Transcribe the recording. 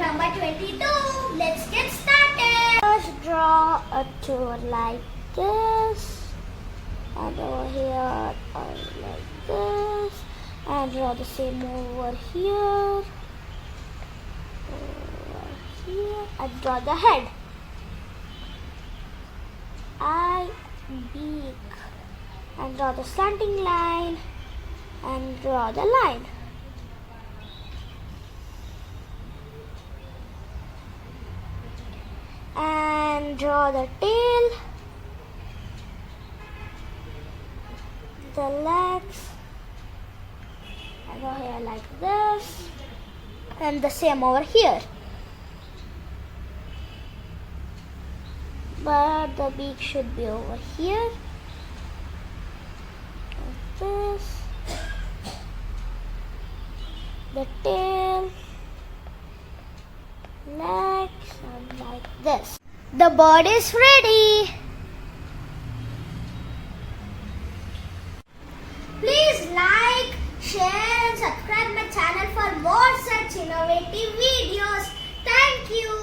number 22. Let's get started. First draw a tour like this. And over here like this. And draw the same over here. Over here. And draw the head. Eye, beak. And draw the slanting line. And draw the line. And draw the tail, the legs, and over here like this, and the same over here. But the beak should be over here, like this, the tail, legs, and like this. The bird is ready. Please like, share and subscribe my channel for more such innovative videos. Thank you.